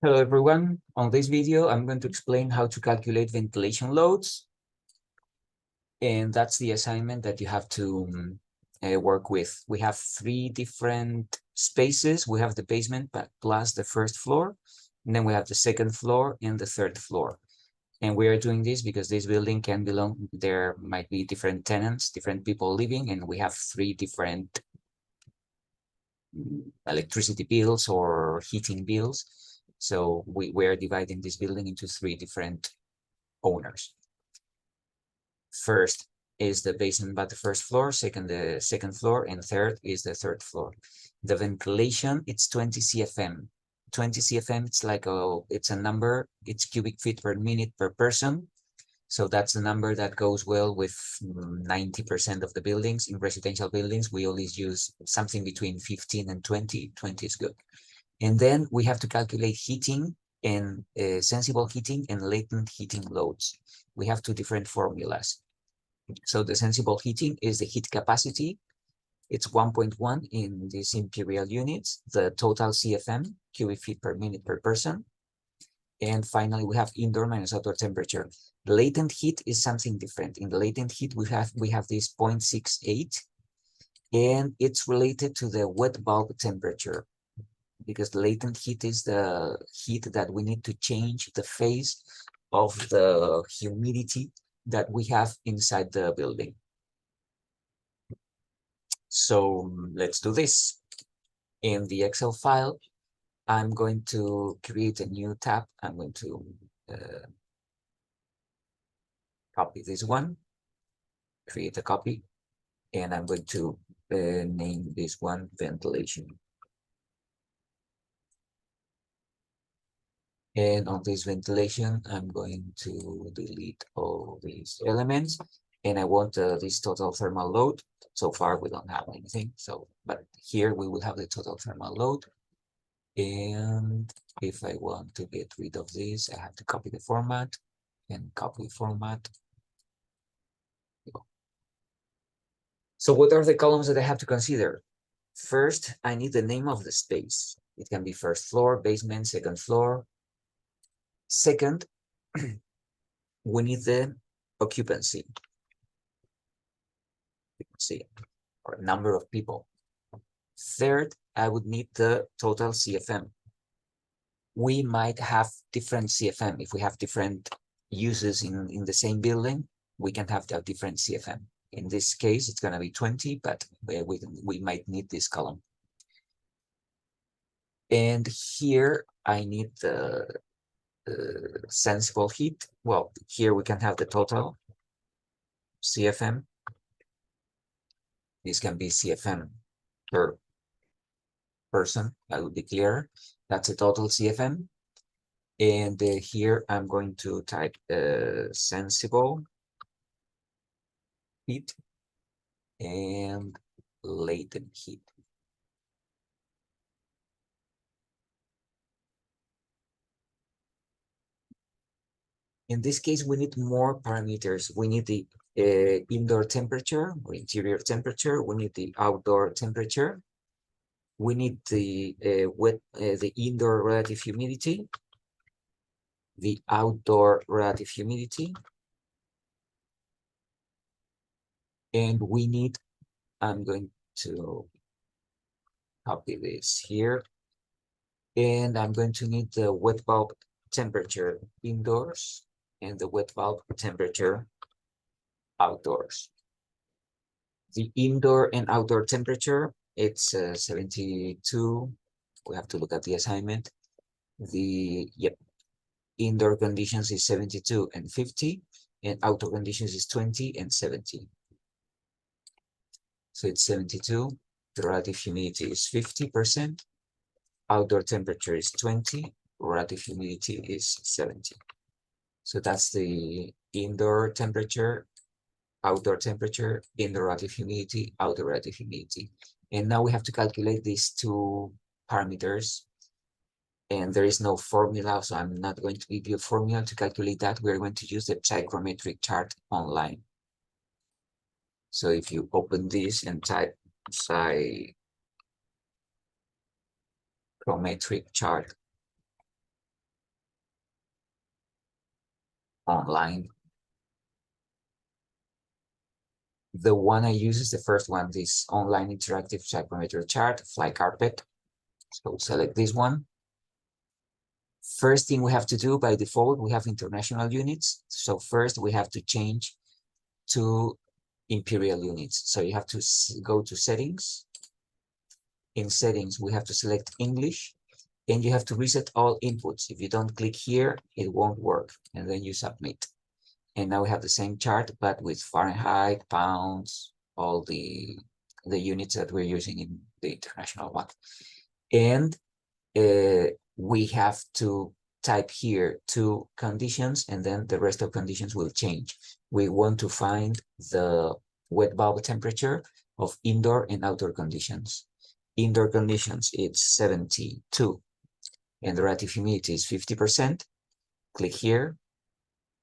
Hello everyone. On this video, I'm going to explain how to calculate ventilation loads. And that's the assignment that you have to work with. We have three different spaces. We have the basement plus the first floor. And then we have the second floor and the third floor. And we are doing this because this building can belong, there might be different tenants, different people living, and we have three different electricity bills or heating bills. So we're dividing this building into three different owners. First is the basement but the first floor, second the second floor, and third is the third floor. The ventilation, it's 20 CFM. 20 CFM, it's a number, it's cubic feet per minute per person. So that's the number that goes well with 90% of the buildings. In residential buildings, we always use something between 15 and 20. 20 is good. And then we have to calculate heating and sensible heating and latent heating loads. We have two different formulas. So the sensible heating is the heat capacity. It's 1.1 in these imperial units, the total CFM, cubic feet per minute per person. And finally, we have indoor minus outdoor temperature. The latent heat is something different. In the latent heat, we have this 0.68, and it's related to the wet bulb temperature, because the latent heat is the heat that we need to change the phase of the humidity that we have inside the building. So let's do this. In the Excel file, I'm going to create a new tab. I'm going to copy this one, create a copy, and I'm going to name this one ventilation. And on this ventilation, I'm going to delete all these elements, and I want this total thermal load. So far, we don't have anything. But here we will have the total thermal load. And if I want to get rid of this, I have to copy the format and copy format. So what are the columns that I have to consider? First, I need the name of the space. It can be first floor, basement, second floor. Second, we need the occupancy, or number of people. Third, I would need the total CFM. We might have different CFM. If we have different uses in the same building, we can have a different CFM. In this case, it's going to be 20, but we might need this column. And here I need the sensible heat. Well, here we can have the total CFM. This can be CFM per person. I will declare that's a total CFM. And here I'm going to type sensible heat and latent heat. In this case, we need more parameters. We need the indoor temperature or interior temperature. We need the outdoor temperature. We need the the indoor relative humidity, the outdoor relative humidity, and we need, I'm going to copy this here, and I'm going to need the wet bulb temperature indoors and the wet bulb temperature outdoors. The indoor and outdoor temperature, it's 72. We have to look at the assignment. Indoor conditions is 72 and 50, and outdoor conditions is 20 and 70. So it's 72. The relative humidity is 50%. Outdoor temperature is 20. Relative humidity is 70. So that's the indoor temperature, outdoor temperature, indoor relative humidity, outdoor relative humidity. And now we have to calculate these two parameters. And there is no formula, so I'm not going to give you a formula to calculate that. We're going to use the psychrometric chart online. So if you open this and type psychrometric chart, online. The one I use is the first one, this online interactive psychrometer chart, fly carpet. So select this one. First thing we have to do by default, we have international units. So first we have to change to imperial units. So you have to go to settings. In settings, we have to select English, and you have to reset all inputs. If you don't click here, it won't work. And then you submit. And now we have the same chart, but with Fahrenheit, pounds, all the units that we're using in the international one. And we have to type here two conditions, and then the rest of conditions will change. We want to find the wet bulb temperature of indoor and outdoor conditions. Indoor conditions, it's 72, and the relative humidity is 50%. Click here,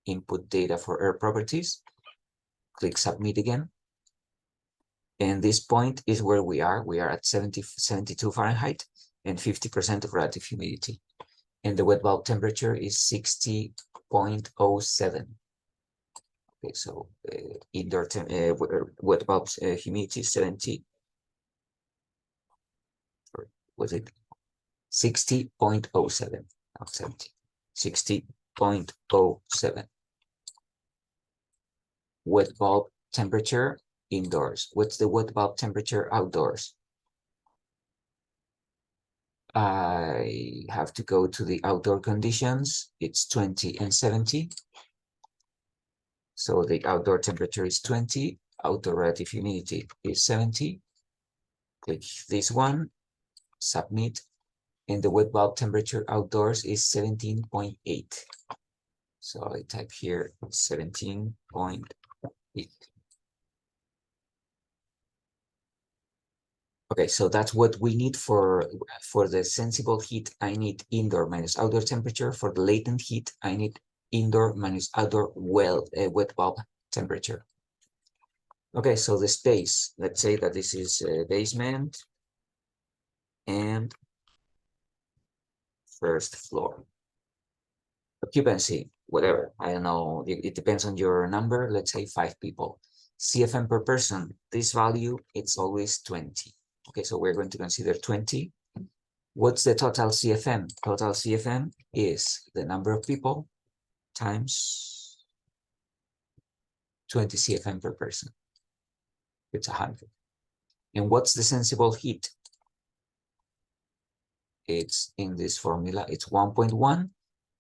input data for air properties, click submit again. And this point is where we are. We are at 72 Fahrenheit and 50% of relative humidity. And the wet bulb temperature is 60.07. Okay, so indoor wet bulb humidity is 70. Or was it 60.07? Not 70. 60.07. Wet bulb temperature indoors. What's the wet bulb temperature outdoors? I have to go to the outdoor conditions. It's 20 and 70. So the outdoor temperature is 20. Outdoor relative humidity is 70. Click this one, submit, and the wet bulb temperature outdoors is 17.8. So I type here 17.8. Okay, so that's what we need for the sensible heat. I need indoor minus outdoor temperature. For the latent heat, I need indoor minus outdoor wet bulb temperature. Okay, so the space, let's say that this is basement and first floor. Occupancy, whatever, I don't know, it depends on your number, let's say 5 people. CFM per person, this value, it's always 20. Okay, so we're going to consider 20. What's the total CFM? Total CFM is the number of people times 20 CFM per person. It's 100. And what's the sensible heat? It's in this formula, it's 1.1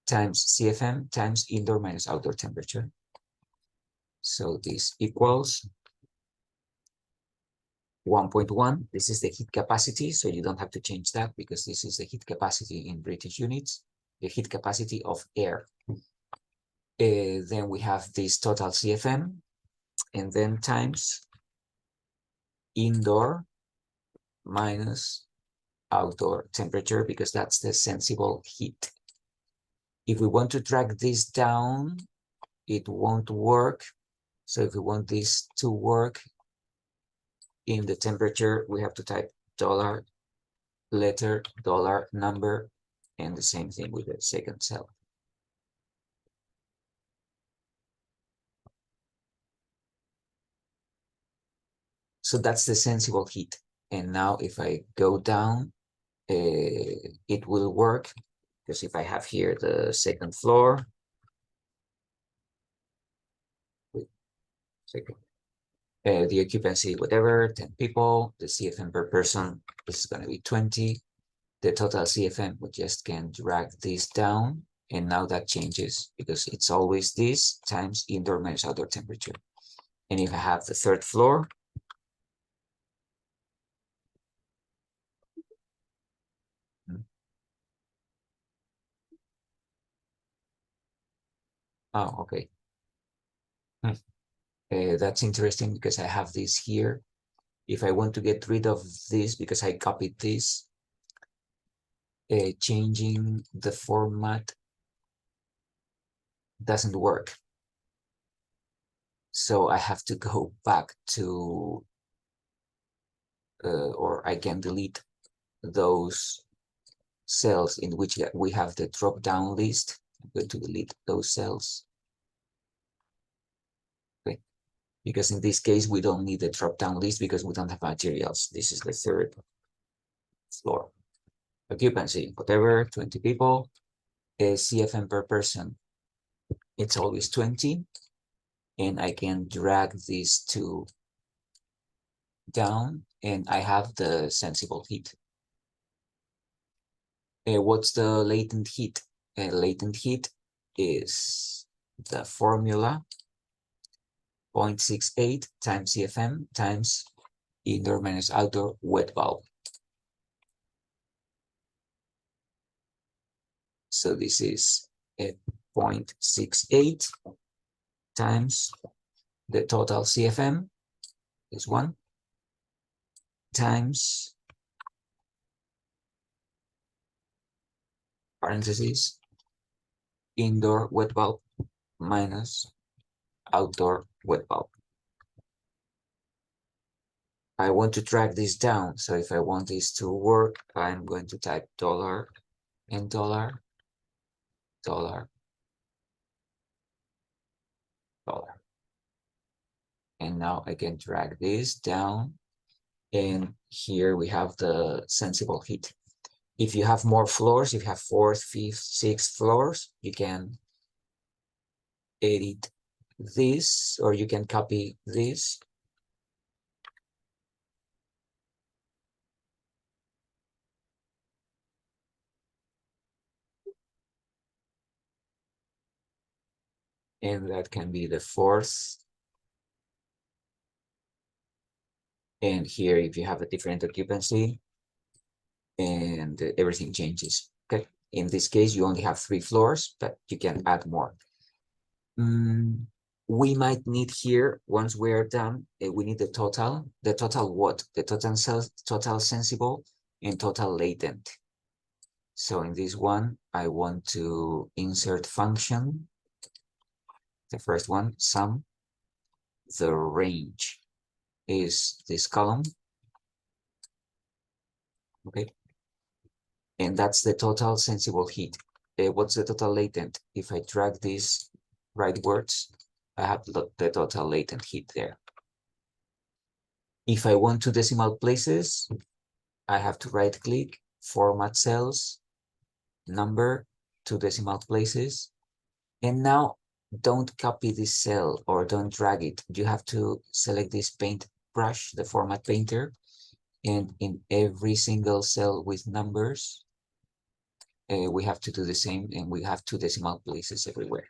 times CFM times indoor minus outdoor temperature. So this equals 1.1. This is the heat capacity, so you don't have to change that because this is the heat capacity in British units, the heat capacity of air. Then we have this total CFM, and then times indoor minus outdoor temperature, because that's the sensible heat. If we want to drag this down, it won't work. So if we want this to work, in the temperature, we have to type dollar, letter, dollar, number, and the same thing with the second cell. So that's the sensible heat. And now if I go down, it will work, because if I have here the second floor, the occupancy, whatever, 10 people, the CFM per person, this is going to be 20. The total CFM, we just can drag this down, and now that changes because it's always this times indoor minus outdoor temperature. And if I have the third floor, oh, okay. That's interesting because I have this here. If I want to get rid of this because I copied this, changing the format doesn't work. So I have to go back to, or I can delete those cells in which we have the drop-down list. I'm going to delete those cells. because in this case, we don't need the drop-down list because we don't have materials. This is the third floor. Occupancy, whatever, 20 people. CFM per person, it's always 20. And I can drag these two down, and I have the sensible heat. What's the latent heat? Latent heat is the formula 0.68 times CFM times indoor minus outdoor wet bulb. So this is 0.68 times the total CFM, is 1, times parentheses indoor wet bulb minus outdoor wet bulb. I want to drag this down, so if I want this to work, I'm going to type dollar and dollar, dollar, dollar. And now I can drag this down, and here we have the sensible heat. If you have more floors, if you have 4th, 5th, 6th floors, you can edit this, or you can copy this. And that can be the 4th. And here, if you have a different occupancy, and everything changes. Okay. In this case, you only have 3 floors, but you can add more. We might need here, once we're done, we need the total. The total what? The total sensible and total latent. So in this one, I want to insert function. The first one, sum. The range is this column. Okay. And that's the total sensible heat. What's the total latent? If I drag these rightwards, I have the total latent heat there. If I want 2 decimal places, I have to right click, format cells, number, 2 decimal places. And now don't copy this cell or don't drag it. You have to select this paint brush, the format painter, and in every single cell with numbers, we have to do the same, and we have 2 decimal places everywhere.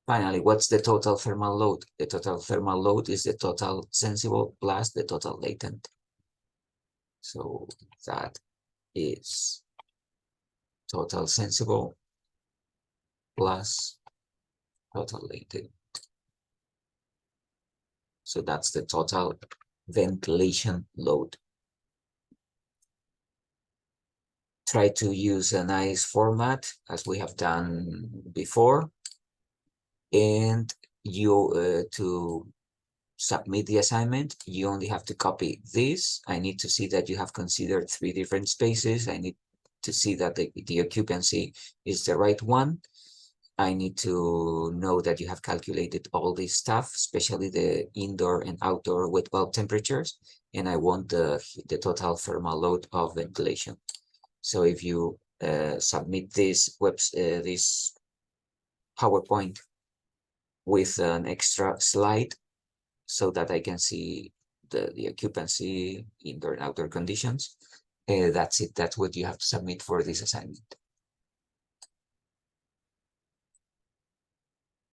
Finally, what's the total thermal load? The total thermal load is the total sensible plus the total latent. So that is total sensible plus total latent. So that's the total ventilation load. Try to use a nice format as we have done before. And you to submit the assignment, you only have to copy this. I need to see that you have considered 3 different spaces. I need to see that the occupancy is the right one. I need to know that you have calculated all this stuff, especially the indoor and outdoor wet bulb temperatures. And I want the total thermal load of ventilation. So if you submit this this PowerPoint with an extra slide so that I can see the occupancy, indoor and outdoor conditions, that's it. That's what you have to submit for this assignment.